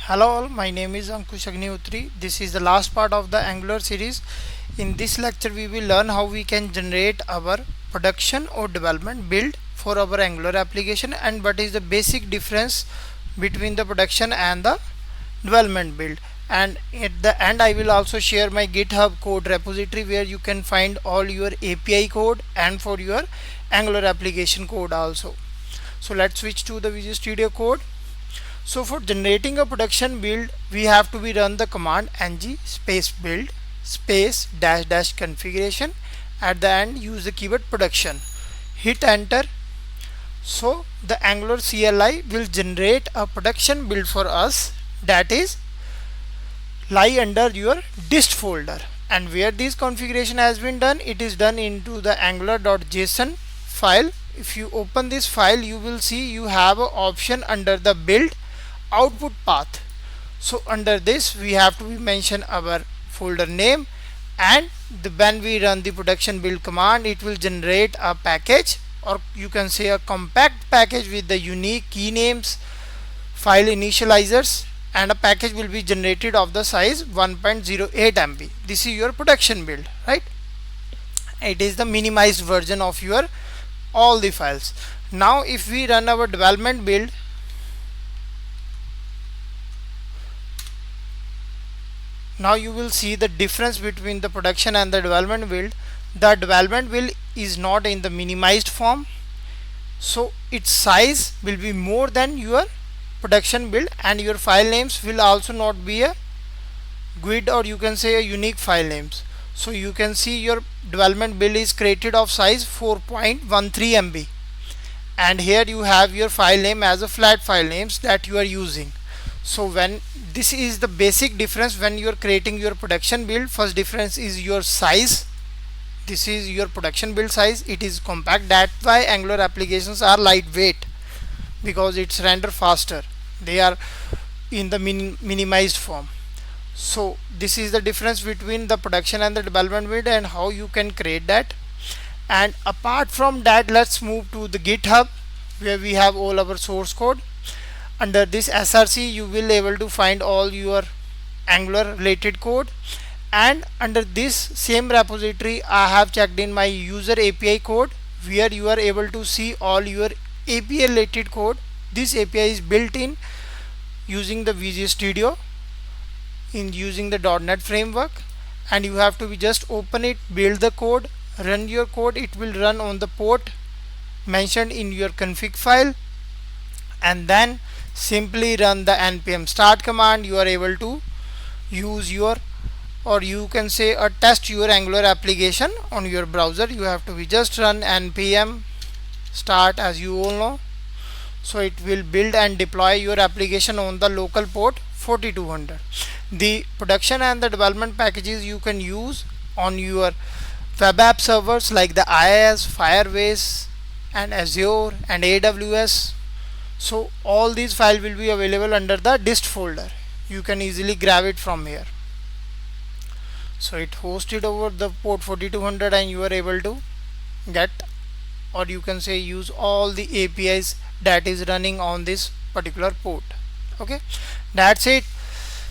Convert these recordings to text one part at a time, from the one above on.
Hello all, my name is Ankush Agnihotri. This is the last part of the Angular series. In this lecture we will learn how we can generate our production or development build for our Angular application and what is the basic difference between the production and the development build. And at the end I will also share my GitHub code repository where you can find all your API code and for your Angular application code also. So let's switch to the Visual Studio Code. So for generating a production build, we have to be run the command ng space build space dash dash configuration. At the end, use the keyword production. Hit enter. So the Angular CLI will generate a production build for us that is lie under your dist folder. And where this configuration has been done, it is done into the angular.json file. If you open this file, you will see you have an option under the build output path. So under this we have to mention our folder name, and when we run the production build command, it will generate a package, or you can say a compact package with the unique key names, file initializers, and a package will be generated of the size 1.08 MB. This is your production build, right? It is the minimized version of your all the files. Now if we run our development build, now you will see the difference between the production and the development build. The development build is not in the minimized form, so its size will be more than your production build, and your file names will also not be a GUID, or you can say a unique file names. So you can see your development build is created of size 4.13 MB, and here you have your file name as a flat file names that you are using. So when this is the basic difference when you are creating your production build. First difference is your size. This is your production build size. It is compact. That's why Angular applications are lightweight, because it's render faster. They are in the minimized form. So this is the difference between the production and the development build and how you can create that. And apart from that, let's move to the GitHub where we have all our source code. Under this src you will able to find all your Angular related code, and under this same repository I have checked in my user API code where you are able to see all your API related code. This API is built in using the Visual Studio in using the .NET framework, and you have to be just open it, build the code, run your code. It will run on the port mentioned in your config file, and then simply run the npm start command. You are able to use your, or you can say test your Angular application on your browser. You have to be just run npm start, as you all know. So it will build and deploy your application on the local port 4200. The production and the development packages you can use on your web app servers like the IIS, Firebase, and Azure and AWS. So all these files will be available under the dist folder. You can easily grab it from here. So it hosted over the port 4200, and you are able to get, or you can say use all the APIs that is running on this particular port. Okay, that's it.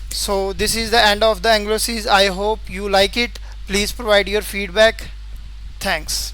So this is the end of the Angular series. I hope you like it. Please provide your feedback. Thanks.